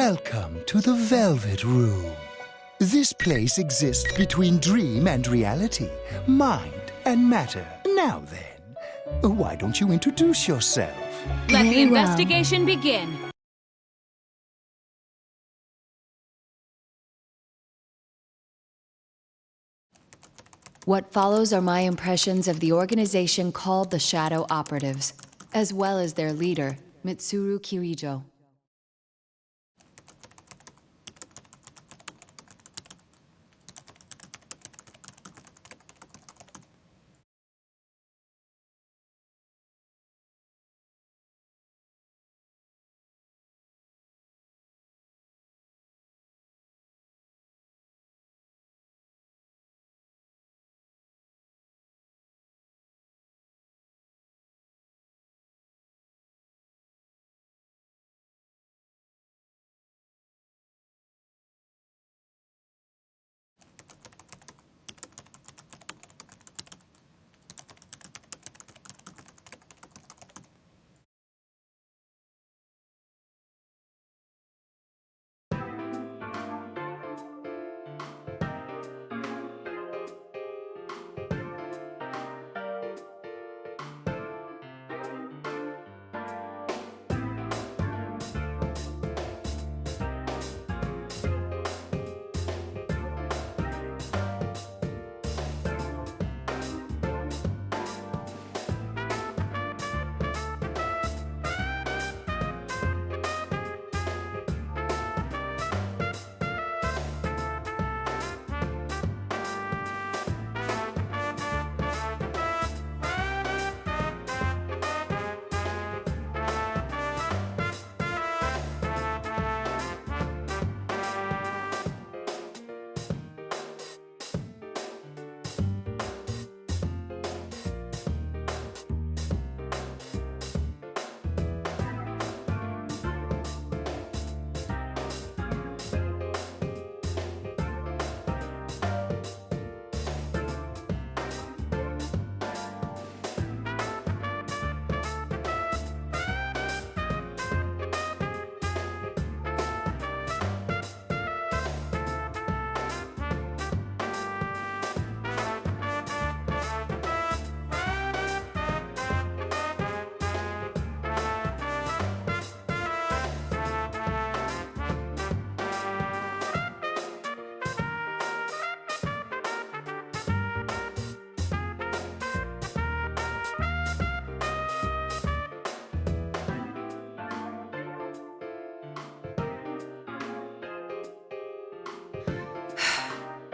Welcome to the Velvet Room. This place exists between dream and reality, mind and matter. Now then, why don't you introduce yourself? Let the investigation begin. What follows are my impressions of the organization called the Shadow Operatives, as well as their leader, Mitsuru Kirijo.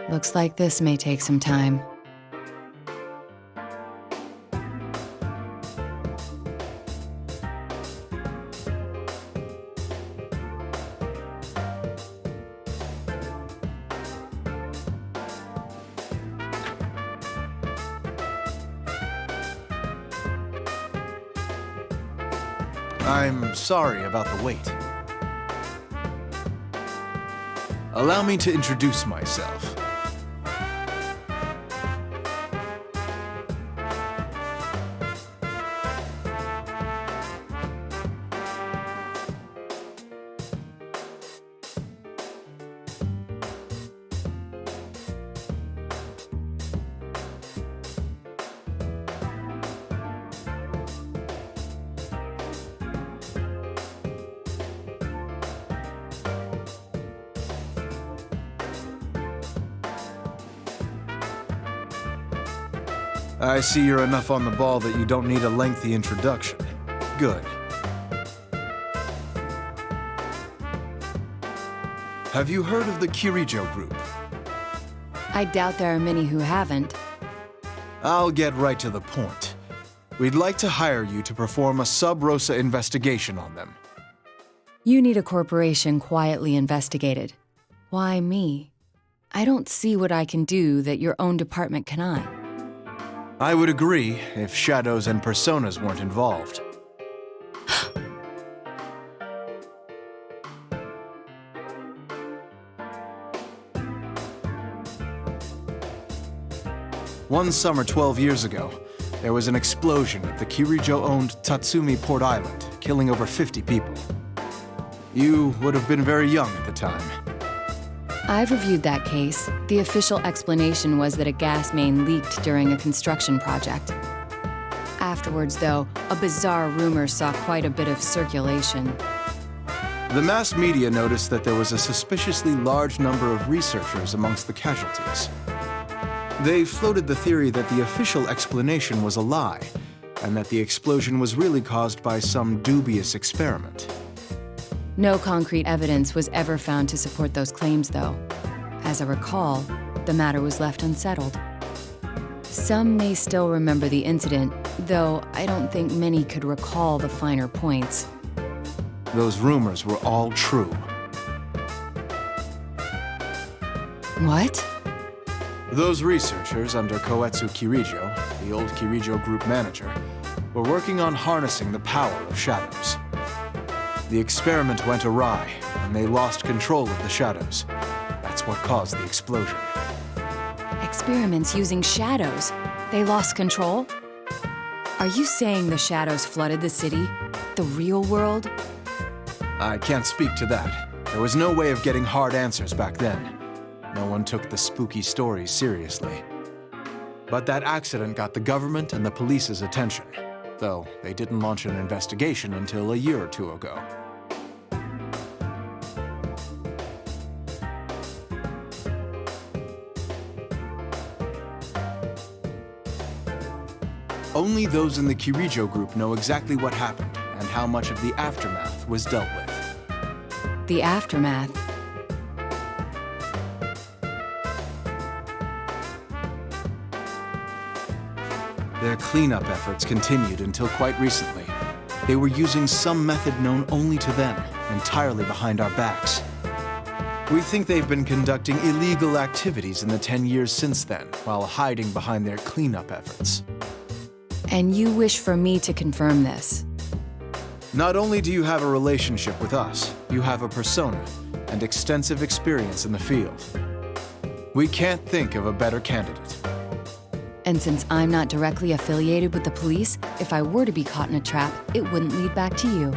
Looks like this may take some time. I'm sorry about the wait. Allow me to introduce myself. I see you're enough on the ball that you don't need a lengthy introduction. Good. Have you heard of the Kirijo Group? I doubt there are many who haven't. I'll get right to the point. We'd like to hire you to perform a sub-rosa investigation on them. You need a corporation quietly investigated. Why me? I don't see what I can do that your own department cannot. I would agree if shadows and personas weren't involved. One summer 12 years ago, there was an explosion at the Kirijo-owned Tatsumi Port Island, killing over 50 people. You would have been very young at the time. I've reviewed that case. The official explanation was that a gas main leaked during a construction project. Afterwards, though, a bizarre rumor saw quite a bit of circulation. The mass media noticed that there was a suspiciously large number of researchers amongst the casualties. They floated the theory that the official explanation was a lie, and that the explosion was really caused by some dubious experiment. No concrete evidence was ever found to support those claims, though. As I recall, the matter was left unsettled. Some may still remember the incident, though I don't think many could recall the finer points. Those rumors were all true. What? Those researchers under Koetsu Kirijo, the old Kirijo group manager, were working on harnessing the power of shadows. The experiment went awry, and they lost control of the shadows. That's what caused the explosion. Experiments using shadows. They lost control? Are you saying the shadows flooded the city? The real world? I can't speak to that. There was no way of getting hard answers back then. No one took the spooky stories seriously. But that accident got the government and the police's attention, though they didn't launch an investigation until a year or two ago. Only those in the Kirijo group know exactly what happened and how much of the aftermath was dealt with. The aftermath? Their cleanup efforts continued until quite recently. They were using some method known only to them, entirely behind our backs. We think they've been conducting illegal activities in the 10 years since then, while hiding behind their cleanup efforts. And you wish for me to confirm this? Not only do you have a relationship with us, you have a persona and extensive experience in the field. We can't think of a better candidate. And since I'm not directly affiliated with the police, if I were to be caught in a trap, it wouldn't lead back to you.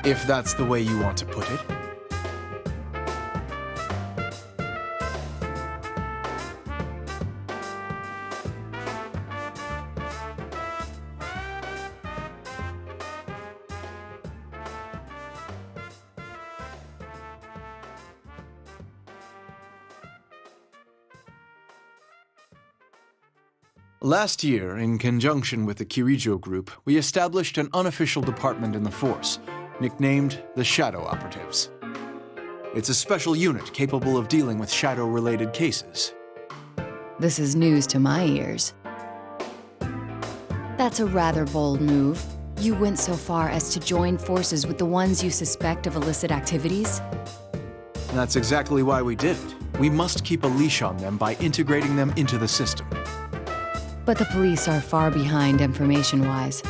If that's the way you want to put it. Last year, in conjunction with the Kirijo Group, we established an unofficial department in the force, nicknamed the Shadow Operatives. It's a special unit capable of dealing with shadow-related cases. This is news to my ears. That's a rather bold move. You went so far as to join forces with the ones you suspect of illicit activities? That's exactly why we did it. We must keep a leash on them by integrating them into the system. But the police are far behind information-wise.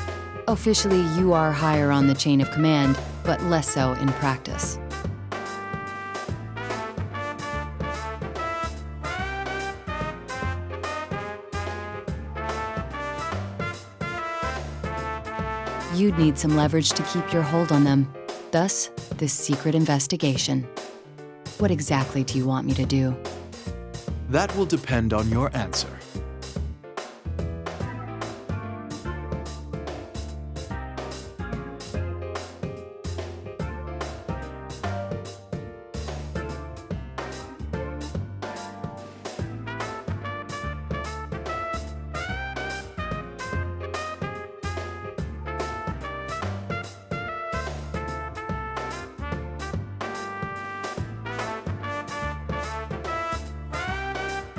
Officially, you are higher on the chain of command, but less so in practice. You'd need some leverage to keep your hold on them. Thus, this secret investigation. What exactly do you want me to do? That will depend on your answer.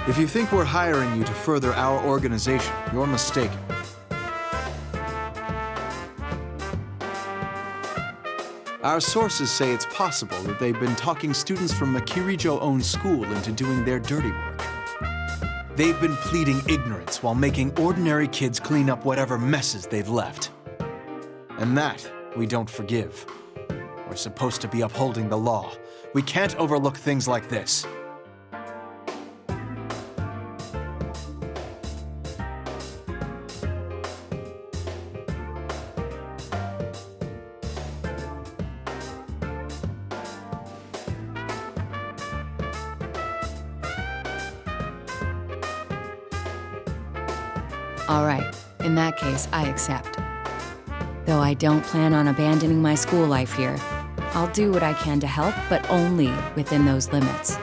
If you think we're hiring you to further our organization, you're mistaken. Our sources say it's possible that they've been talking students from a Kirijo-owned school into doing their dirty work. They've been pleading ignorance while making ordinary kids clean up whatever messes they've left. And that we don't forgive. We're supposed to be upholding the law. We can't overlook things like this. All right, in that case, I accept. Though I don't plan on abandoning my school life here. I'll do what I can to help, but only within those limits.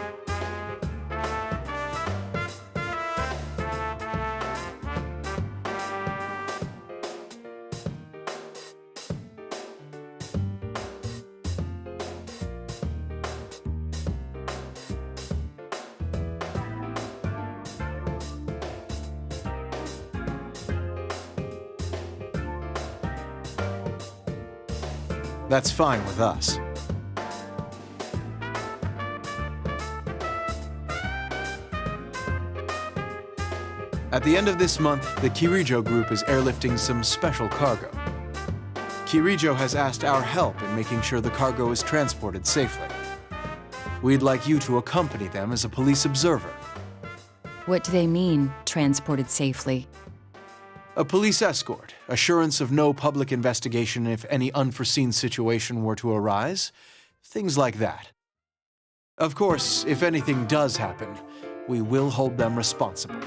That's fine with us. At the end of this month, the Kirijo group is airlifting some special cargo. Kirijo has asked our help in making sure the cargo is transported safely. We'd like you to accompany them as a police observer. What do they mean, transported safely? A police escort, assurance of no public investigation if any unforeseen situation were to arise, things like that. Of course, if anything does happen, we will hold them responsible.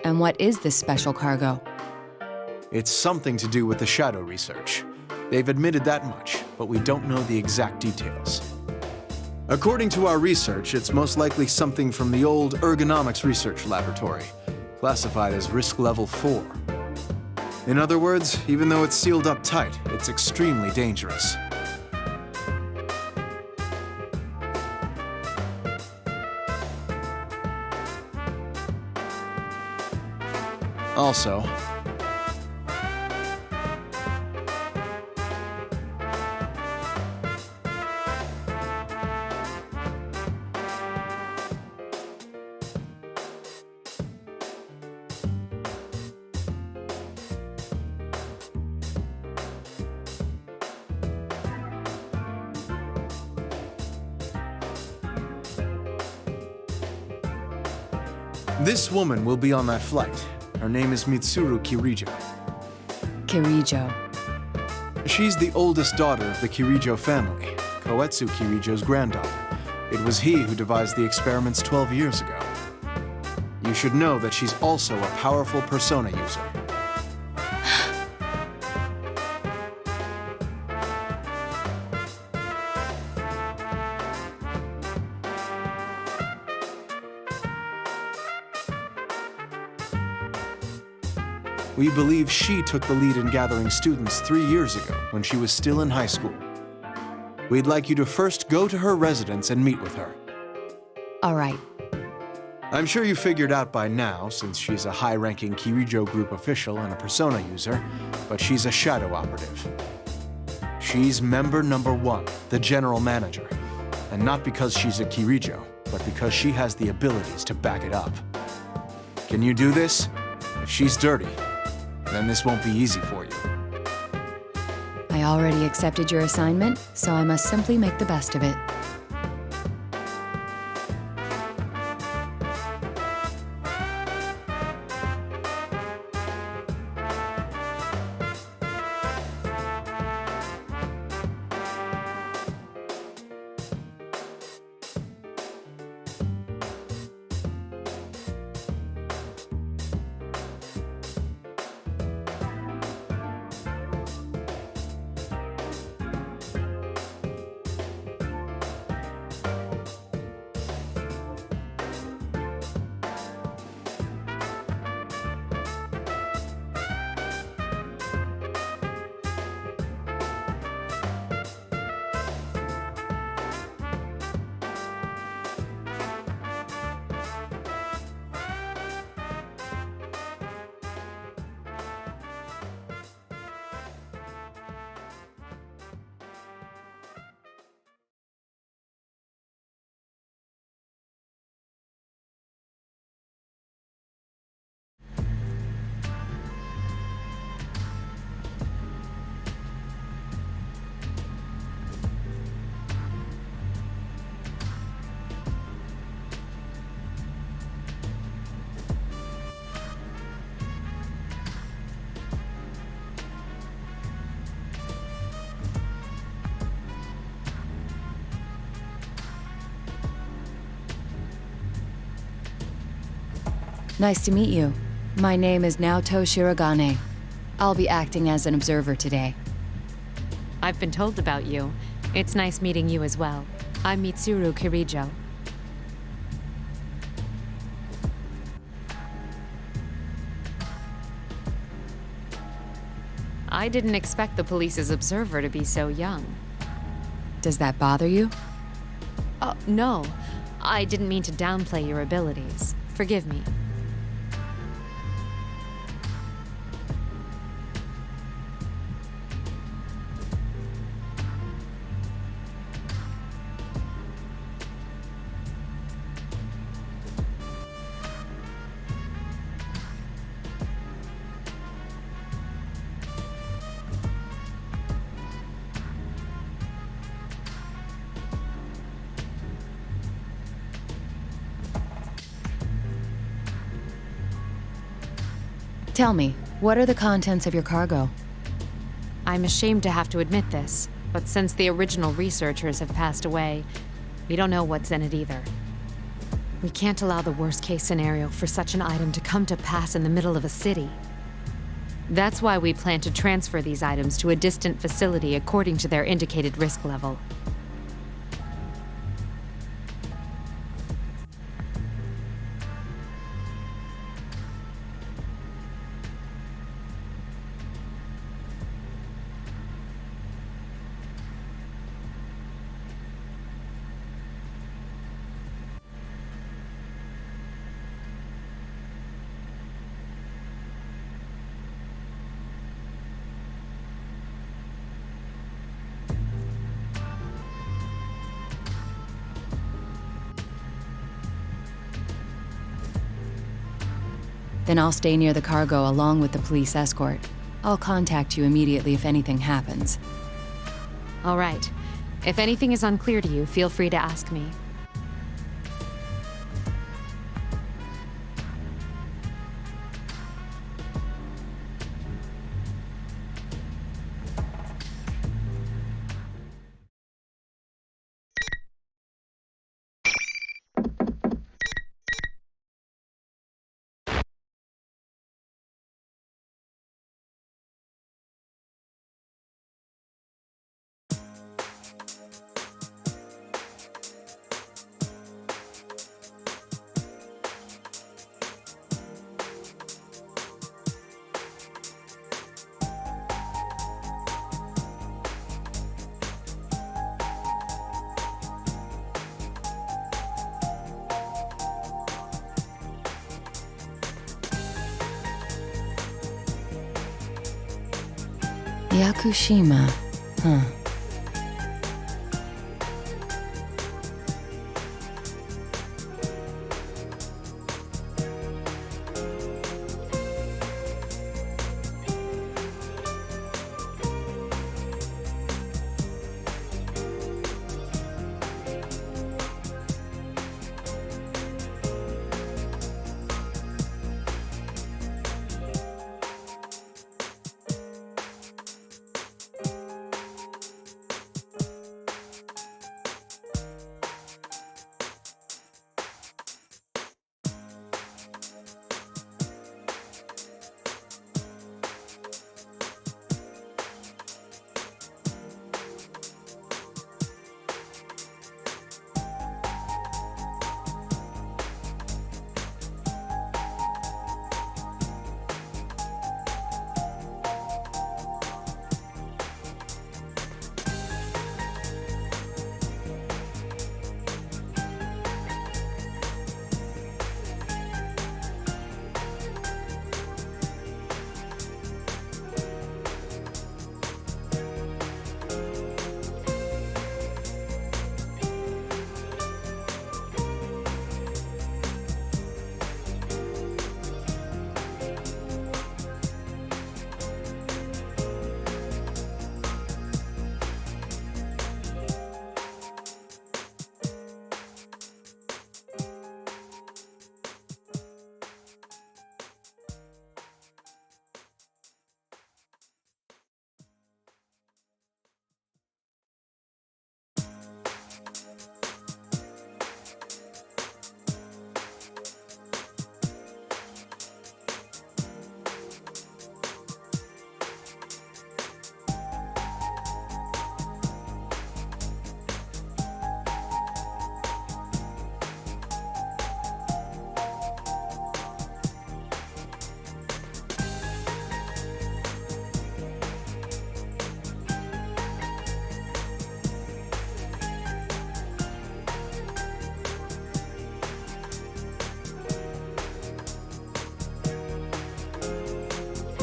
And what is this special cargo? It's something to do with the shadow research. They've admitted that much, but we don't know the exact details. According to our research, it's most likely something from the old ergonomics research laboratory, classified as risk level 4. In other words, even though it's sealed up tight, it's extremely dangerous. Also, this woman will be on that flight. Her name is Mitsuru Kirijo. Kirijo. She's the oldest daughter of the Kirijo family, Koetsu Kirijo's granddaughter. It was he who devised the experiments 12 years ago. You should know that she's also a powerful persona user. We believe she took the lead in gathering students 3 years ago when she was still in high school. We'd like you to first go to her residence and meet with her. All right. I'm sure you figured out by now, since she's a high-ranking Kirijo group official and a persona user, but she's a shadow operative. She's member number 1, the general manager, and not because she's a Kirijo, but because she has the abilities to back it up. Can you do this? If she's dirty, then this won't be easy for you. I already accepted your assignment, so I must simply make the best of it. Nice to meet you. My name is Naoto Shirogane. I'll be acting as an observer today. I've been told about you. It's nice meeting you as well. I'm Mitsuru Kirijo. I didn't expect the police's observer to be so young. Does that bother you? Oh, no. I didn't mean to downplay your abilities. Forgive me. Tell me, what are the contents of your cargo? I'm ashamed to have to admit this, but since the original researchers have passed away, we don't know what's in it either. We can't allow the worst-case scenario for such an item to come to pass in the middle of a city. That's why we plan to transfer these items to a distant facility according to their indicated risk level. Then I'll stay near the cargo along with the police escort. I'll contact you immediately if anything happens. All right. If anything is unclear to you, feel free to ask me. Yakushima, huh.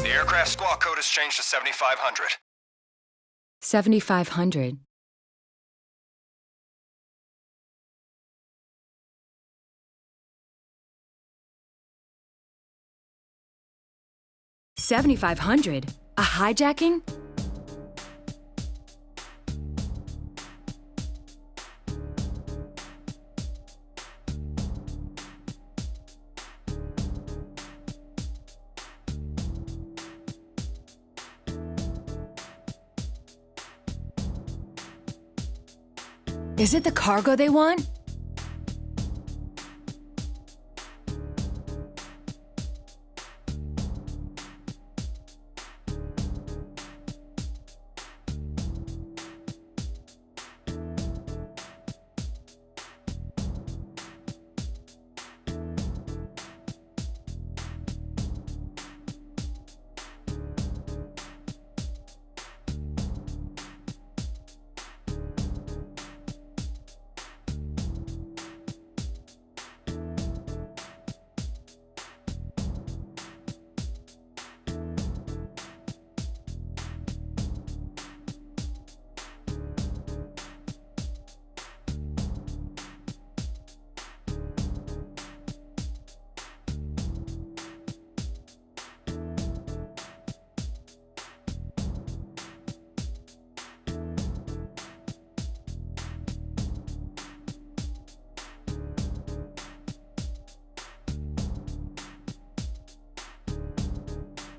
The aircraft squawk code has changed to 7500. 7,500. $7,500? A hijacking? Is it the cargo they want?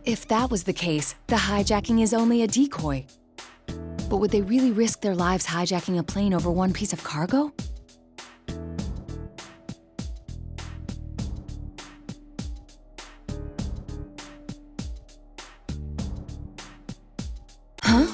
If that was the case, the hijacking is only a decoy. But would they really risk their lives hijacking a plane over one piece of cargo? Huh?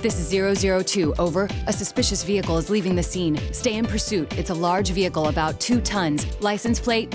This is 002, over. A suspicious vehicle is leaving the scene. Stay in pursuit. It's a large vehicle, about 2 tons. License plate?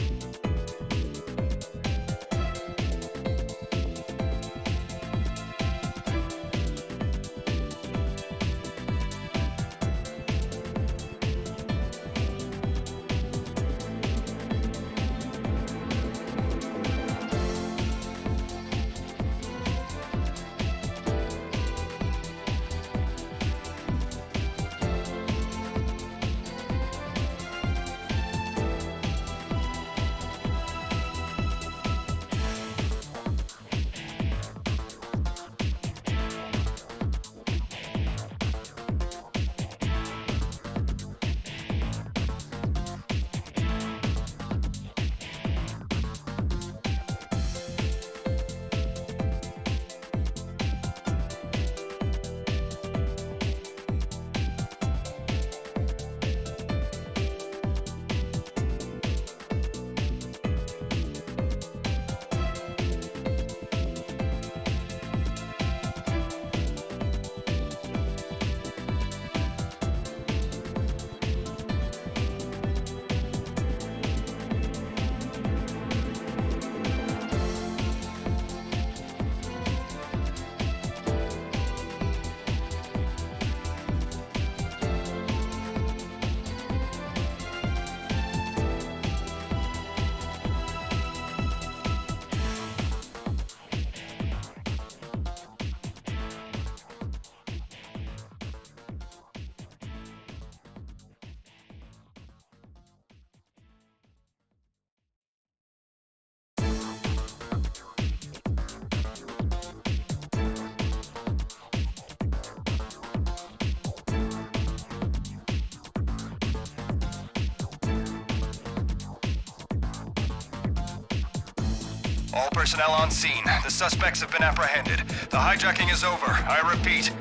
All personnel on scene. The suspects have been apprehended. The hijacking is over. I repeat.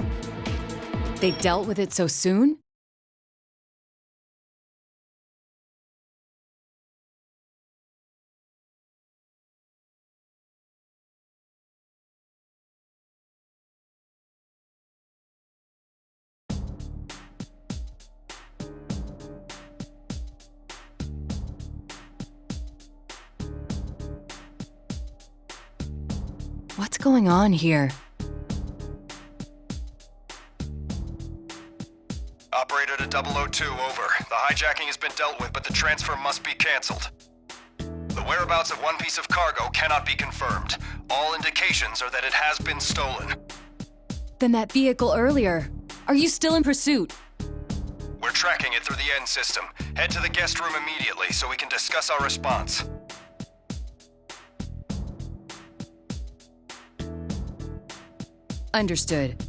They dealt with it so soon? What's going on here? Operator to 002, over. The hijacking has been dealt with, but the transfer must be canceled. The whereabouts of one piece of cargo cannot be confirmed. All indications are that it has been stolen. Then that vehicle earlier. Are you still in pursuit? We're tracking it through the N system. Head to the guest room immediately so we can discuss our response. Understood.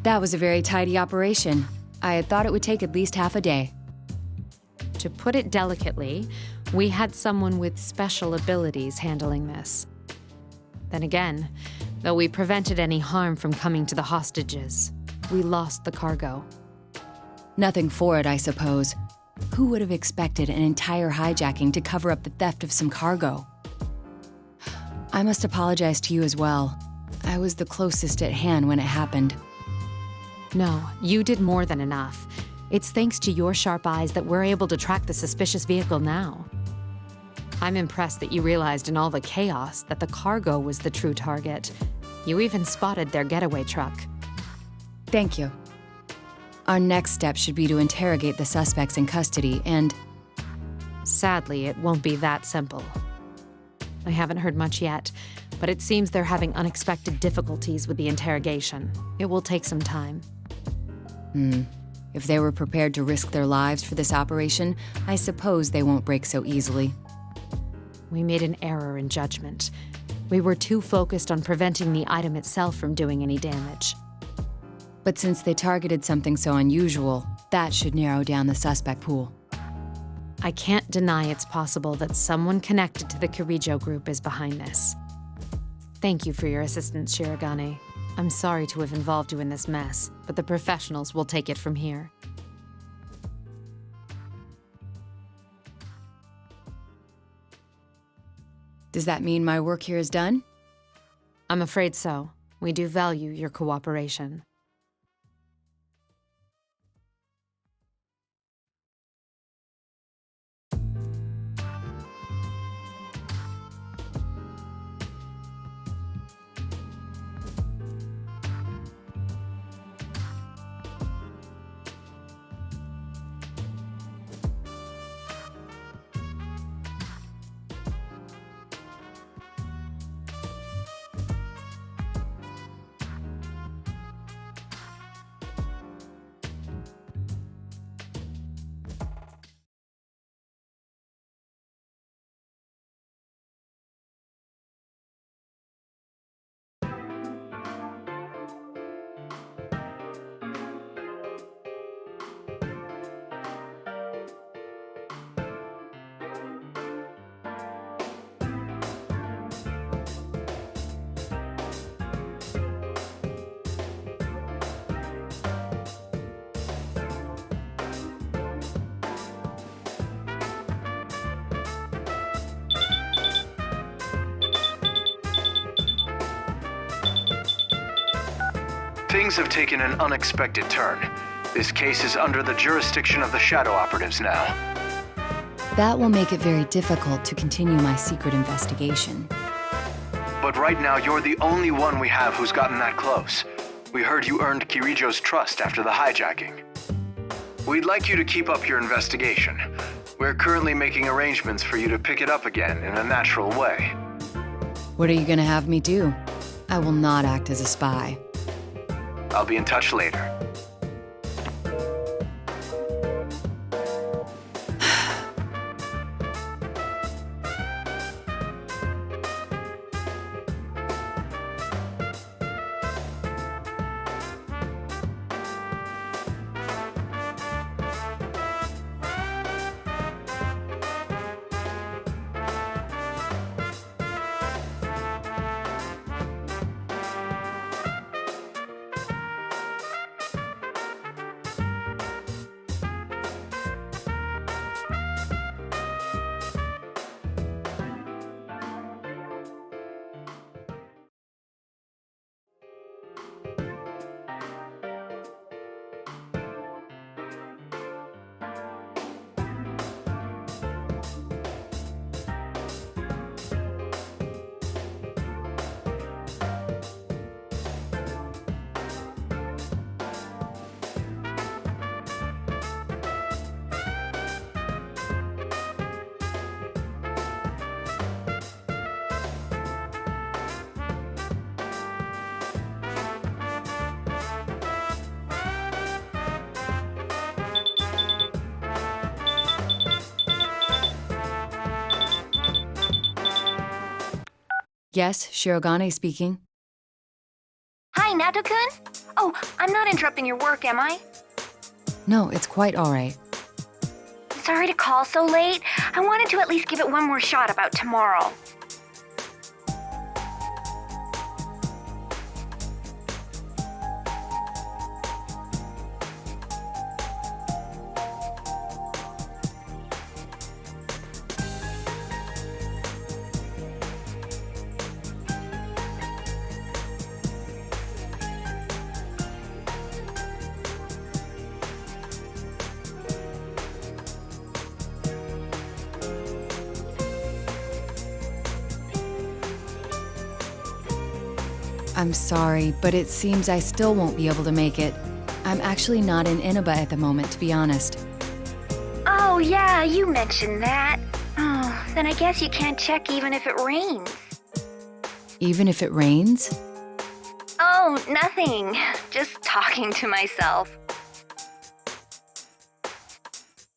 That was a very tidy operation. I had thought it would take at least half a day. To put it delicately, we had someone with special abilities handling this. Then again, though we prevented any harm from coming to the hostages, we lost the cargo. Nothing for it, I suppose. Who would have expected an entire hijacking to cover up the theft of some cargo? I must apologize to you as well. I was the closest at hand when it happened. No, you did more than enough. It's thanks to your sharp eyes that we're able to track the suspicious vehicle now. I'm impressed that you realized in all the chaos that the cargo was the true target. You even spotted their getaway truck. Thank you. Our next step should be to interrogate the suspects in custody and... Sadly, it won't be that simple. I haven't heard much yet, but it seems they're having unexpected difficulties with the interrogation. It will take some time. If they were prepared to risk their lives for this operation, I suppose they won't break so easily. We made an error in judgment. We were too focused on preventing the item itself from doing any damage. But since they targeted something so unusual, that should narrow down the suspect pool. I can't deny it's possible that someone connected to the Kirijo group is behind this. Thank you for your assistance, Shirogane. I'm sorry to have involved you in this mess, but the professionals will take it from here. Does that mean my work here is done? I'm afraid so. We do value your cooperation. Things have taken an unexpected turn. This case is under the jurisdiction of the Shadow Operatives now. That will make it very difficult to continue my secret investigation. But right now, you're the only one we have who's gotten that close. We heard you earned Kirijo's trust after the hijacking. We'd like you to keep up your investigation. We're currently making arrangements for you to pick it up again in a natural way. What are you gonna have me do? I will not act as a spy. I'll be in touch later. Yes, Shirogane speaking. Hi, Naoto-kun? Oh, I'm not interrupting your work, am I? No, it's quite all right. Sorry to call so late. I wanted to at least give it one more shot about tomorrow. I'm sorry, but it seems I still won't be able to make it. I'm actually not in Inaba at the moment, to be honest. Oh, yeah, you mentioned that. Oh, then I guess you can't check even if it rains. Even if it rains? Oh, nothing. Just talking to myself.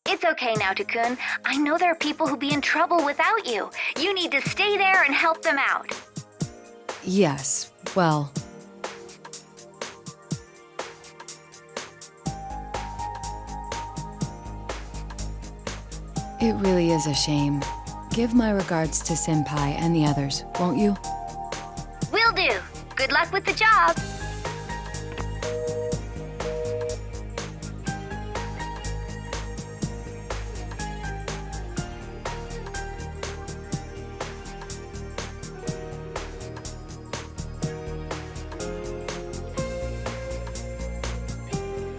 It's okay, Naoto-kun. I know there are people who'll be in trouble without you. You need to stay there and help them out. Yes, well... It really is a shame. Give my regards to Senpai and the others, won't you? Will do. Good luck with the job.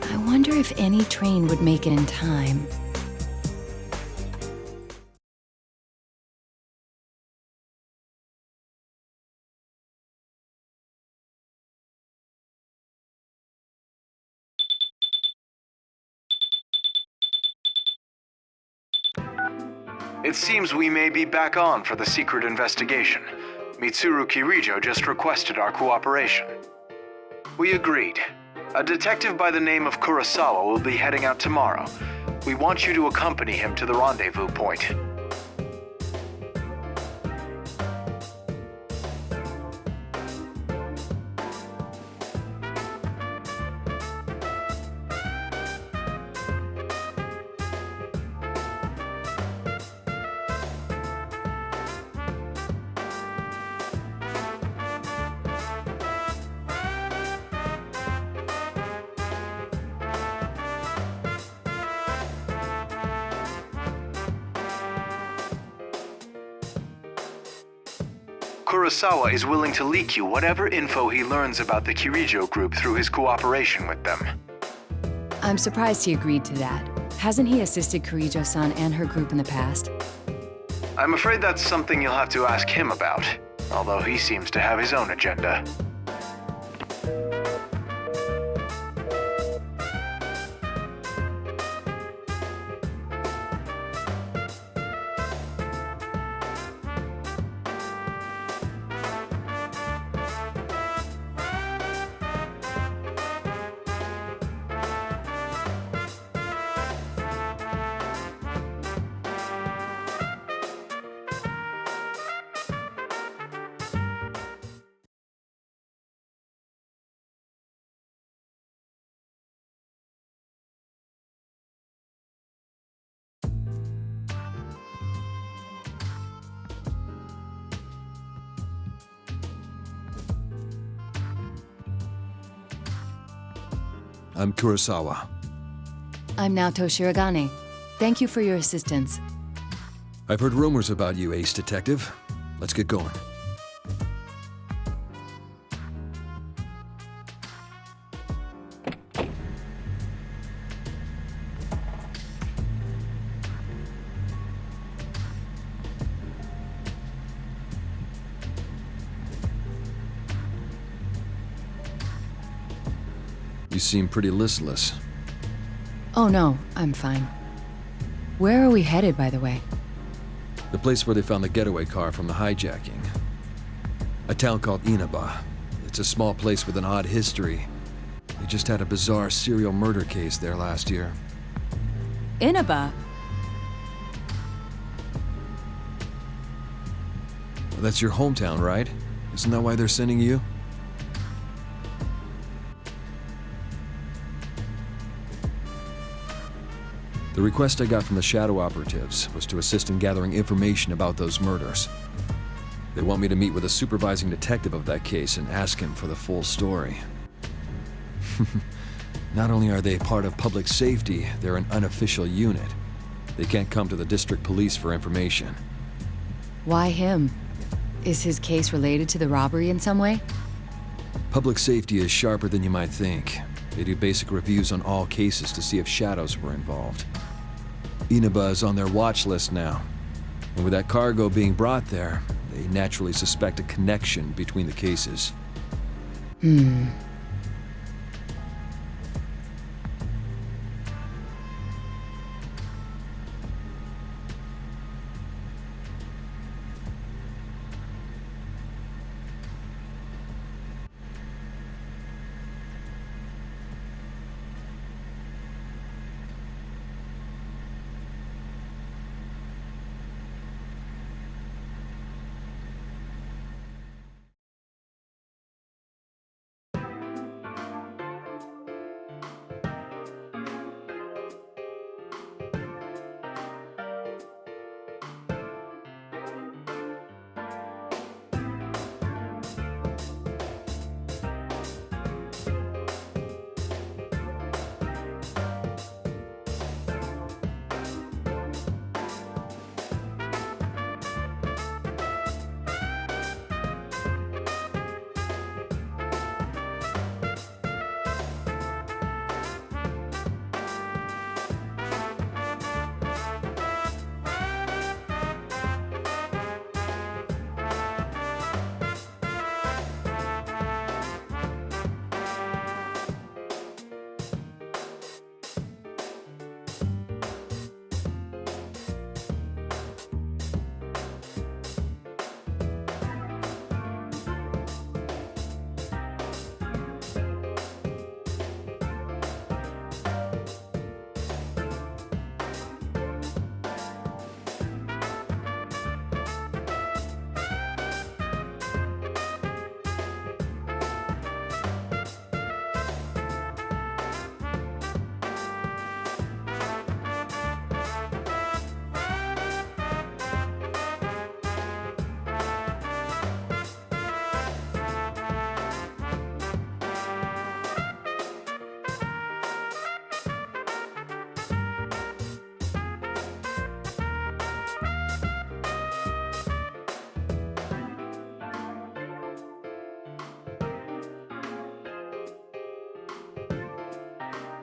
I wonder if any train would make it in time. It seems we may be back on for the secret investigation. Mitsuru Kirijo just requested our cooperation. We agreed. A detective by the name of Kurosawa will be heading out tomorrow. We want you to accompany him to the rendezvous point. Kurosawa is willing to leak you whatever info he learns about the Kirijo group through his cooperation with them. I'm surprised he agreed to that. Hasn't he assisted Kirijo-san and her group in the past? I'm afraid that's something you'll have to ask him about, although he seems to have his own agenda. I'm Kurosawa. I'm Naoto Shirogane. Thank you for your assistance. I've heard rumors about you, Ace Detective. Let's get going. You seem pretty listless. Oh no, I'm fine. Where are we headed, by the way? The place where they found the getaway car from the hijacking. A town called Inaba. It's a small place with an odd history. They just had a bizarre serial murder case there last year. Inaba? That's your hometown, right? Isn't that why they're sending you? The request I got from the Shadow Operatives was to assist in gathering information about those murders. They want me to meet with a supervising detective of that case and ask him for the full story. Not only are they part of public safety, they're an unofficial unit. They can't come to the district police for information. Why him? Is his case related to the robbery in some way? Public safety is sharper than you might think. They do basic reviews on all cases to see if shadows were involved. Inaba is on their watch list now. And with that cargo being brought there, they naturally suspect a connection between the cases.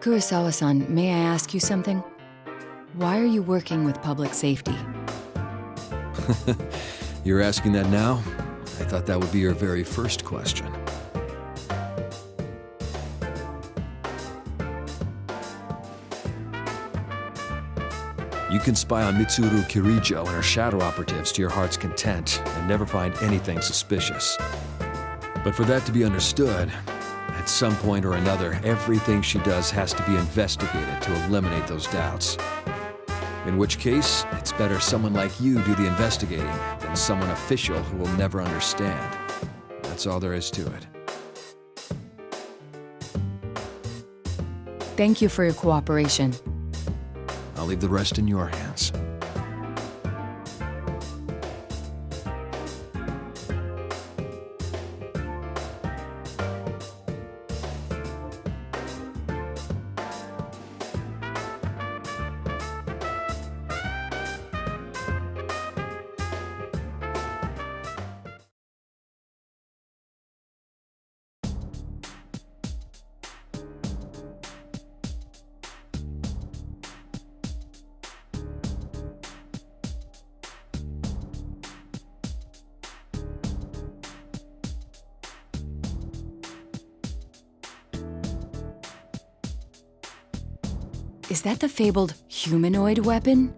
Kurosawa-san, may I ask you something? Why are you working with public safety? You're asking that now? I thought that would be your very first question. You can spy on Mitsuru Kirijo and her shadow operatives to your heart's content and never find anything suspicious. But for that to be understood, at some point or another, everything she does has to be investigated to eliminate those doubts. In which case, it's better someone like you do the investigating than someone official who will never understand. That's all there is to it. Thank you for your cooperation. I'll leave the rest in your hands. Is that the fabled humanoid weapon?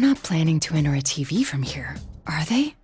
They're not planning to enter a TV from here, are they?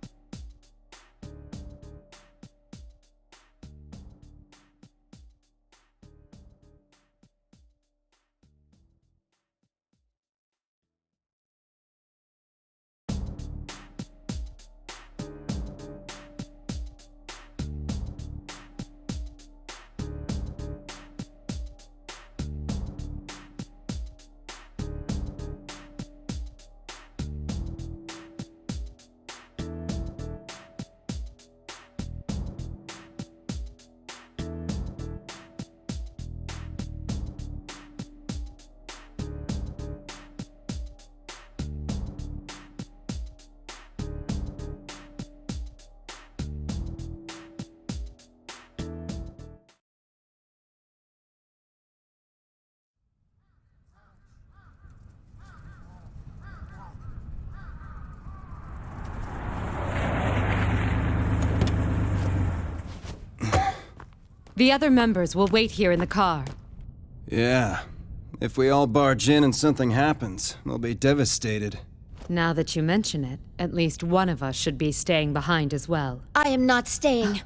The other members will wait here in the car. Yeah. If we all barge in and something happens, we'll be devastated. Now that you mention it, at least one of us should be staying behind as well. I am not staying.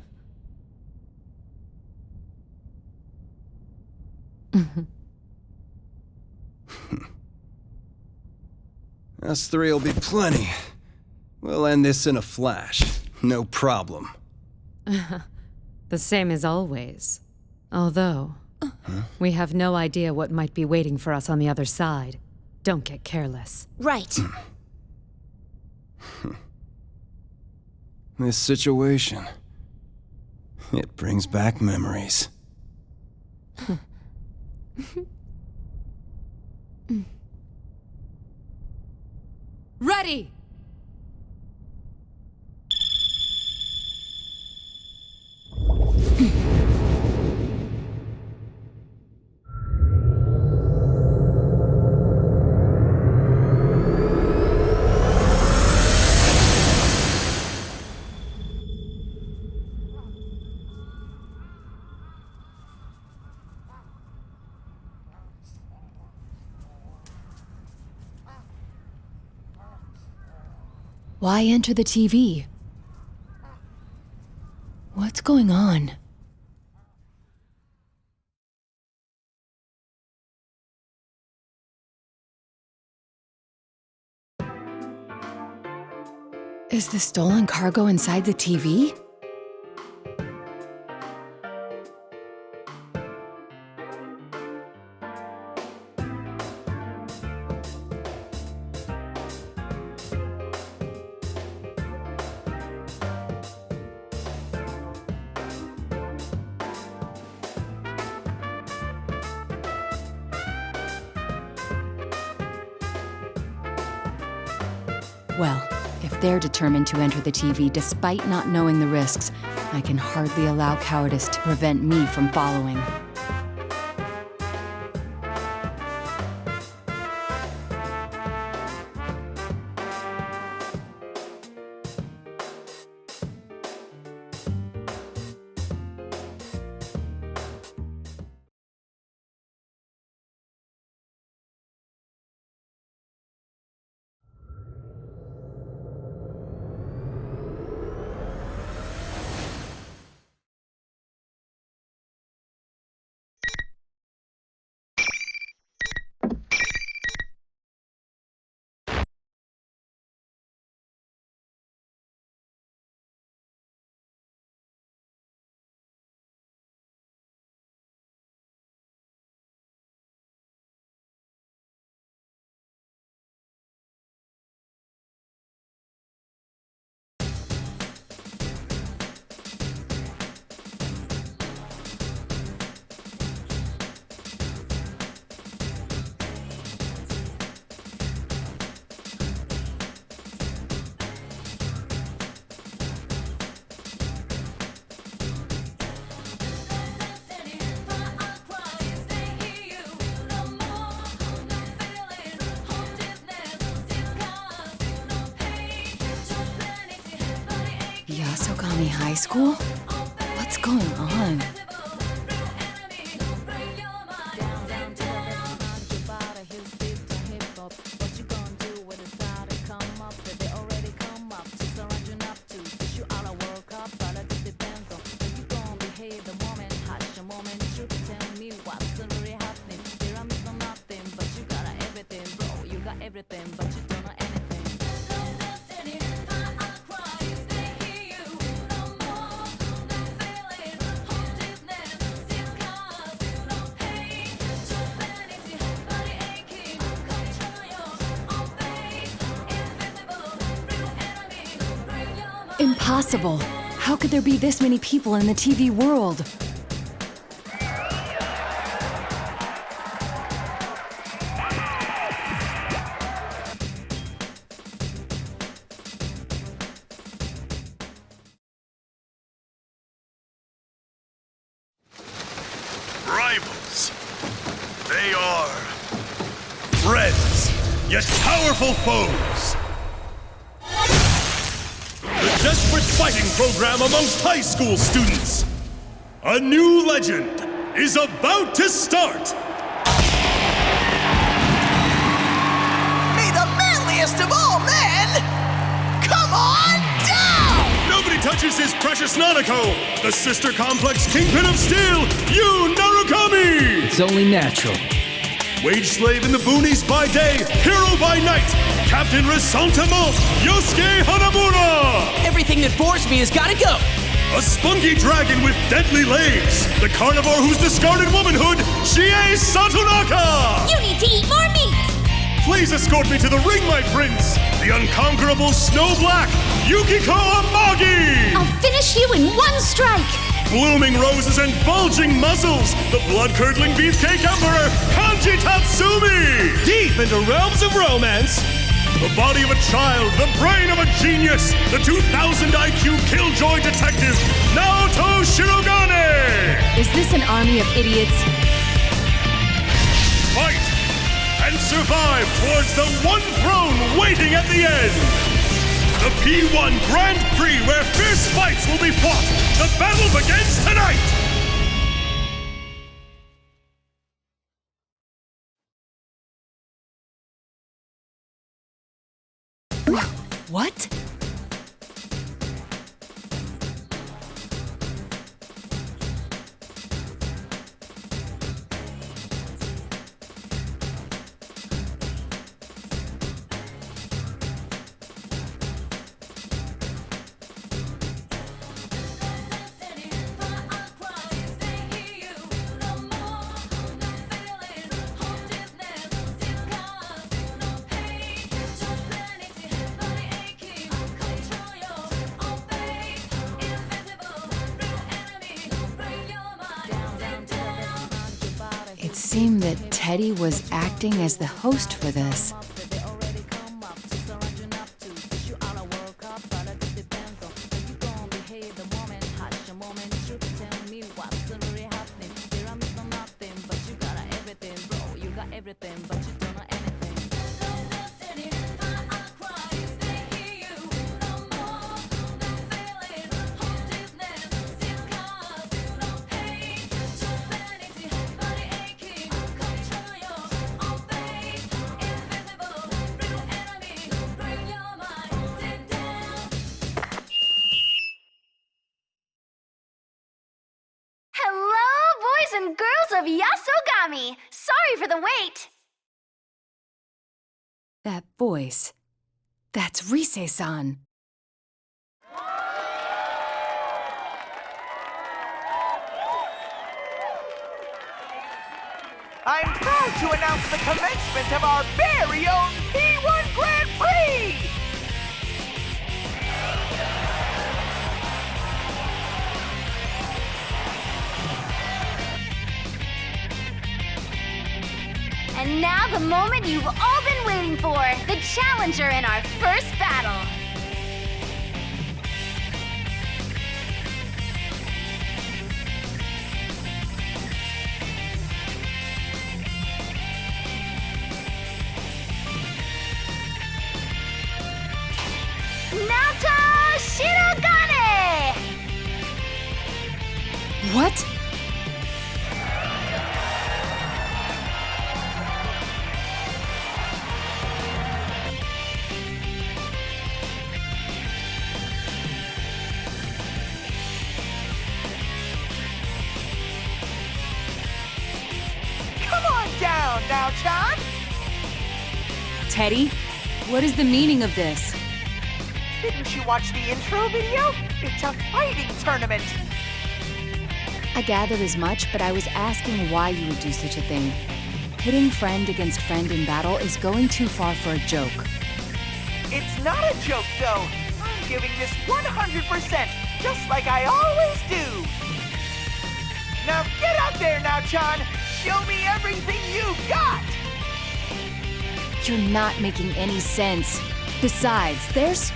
Us three will be plenty. We'll end this in a flash. No problem. The same as always. Although, we have no idea what might be waiting for us on the other side. Don't get careless. Right. This situation, it brings back memories. Ready! Why enter the TV? What's going on? Is the stolen cargo inside the TV? Well, if they're determined to enter the TV despite not knowing the risks, I can hardly allow cowardice to prevent me from following. Yasogami High School? What's going on? Impossible. How could there be this many people in the TV world? Rivals. They are friends, yet powerful foes. The desperate fighting program amongst high school students. A new legend is about to start. May the manliest of all men come on down! Nobody touches his precious Naoto, the sister complex kingpin of steel, Yu Narukami! It's only natural. Wage slave in the boonies by day, hero by night, Captain Resentiment, Yosuke Hanamura! Everything that bores me has gotta go! A spunky dragon with deadly legs, the carnivore who's discarded womanhood, Chie Satonaka! You need to eat more meat! Please escort me to the ring, my prince! The unconquerable Snow Black, Yukiko Amagi! I'll finish you in one strike! Blooming roses and bulging muscles, the blood-curdling beefcake emperor, Kanji Tatsumi! Deep into realms of romance, the body of a child, the brain of a genius, the 2,000 IQ killjoy detective, Naoto Shirogane! Is this an army of idiots? Fight and survive towards the one throne waiting at the end! The P1 Grand Prix where fierce fights will be fought! The battle begins tonight! What? It seemed that Teddy was acting as the host for this. And girls of Yasogami! Sorry for the wait! That voice. That's Rise-san. I'm proud to announce the commencement of our very own P1 Grand Prix! And now the moment you've all been waiting for, the challenger in our first battle. Naoto Shirogane! What? Down now, John! Teddy, what is the meaning of this? Didn't you watch the intro video? It's a fighting tournament! I gathered as much, but I was asking why you would do such a thing. Pitting friend against friend in battle is going too far for a joke. It's not a joke, though. I'm giving this 100%, just like I always do. Now get out there now, Chan. Show me everything you got. You're not making any sense. Besides, there's...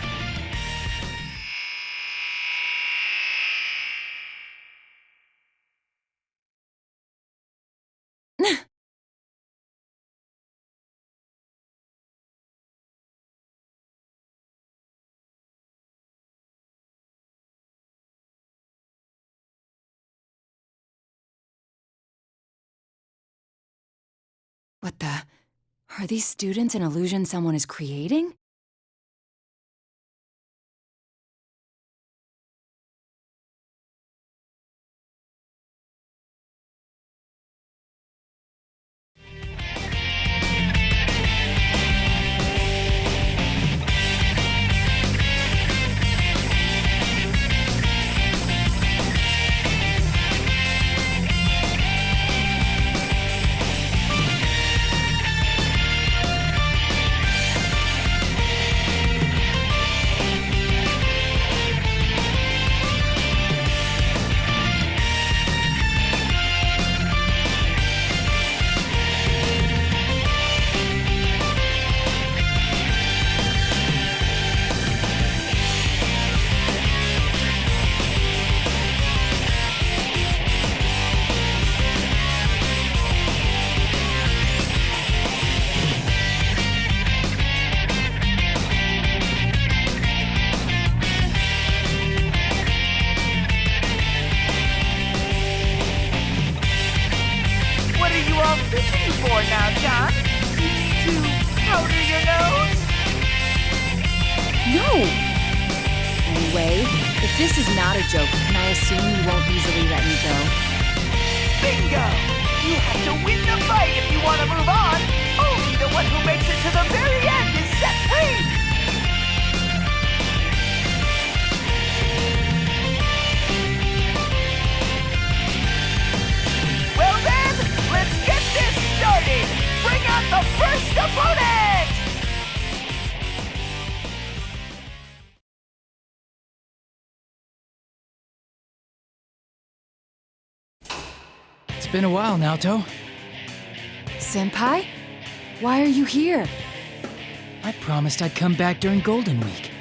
What the... Are these students an illusion someone is creating? for now, John? You need to powder your nose? No! Anyway, if this is not a joke, can I assume you won't easily let me go? Bingo! You have to win the fight if you want to move on. Only the one who makes it to the very end is set free! Well then, let's get this started! Bring out the first opponent! It's been a while, Naoto. Senpai? Why are you here? I promised I'd come back during Golden Week.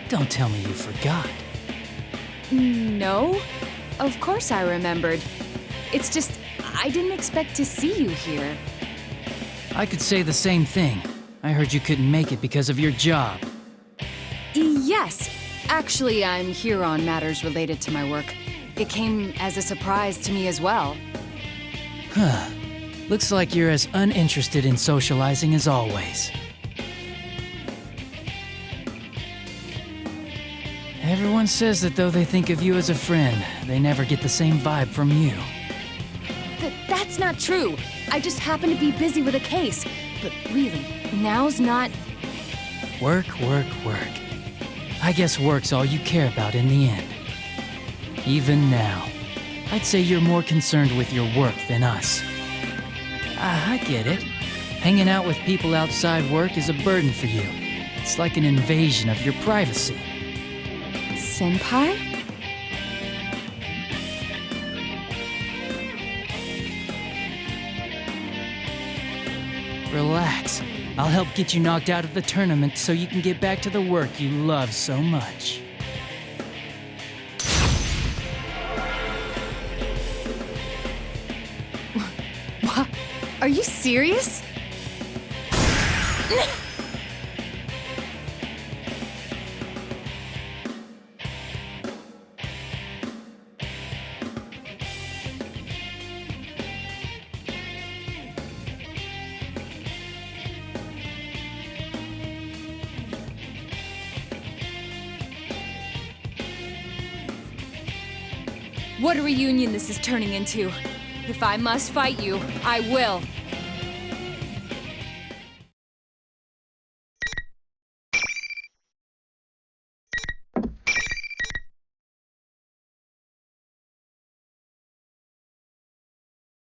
Don't tell me you forgot. No. Of course I remembered. It's just, I didn't expect to see you here. I could say the same thing. I heard you couldn't make it because of your job. Yes. Actually, I'm here on matters related to my work. It came as a surprise to me as well. Huh. Looks like you're as uninterested in socializing as always. Everyone says that though they think of you as a friend, they never get the same vibe from you. That's not true. I just happen to be busy with a case. But really, now's not... Work, work, work. I guess work's all you care about in the end. Even now, I'd say you're more concerned with your work than us. I get it. Hanging out with people outside work is a burden for you. It's like an invasion of your privacy. Senpai? Relax. I'll help get you knocked out of the tournament so you can get back to the work you love so much. What? Are you serious? What a reunion this is turning into. If I must fight you, I will.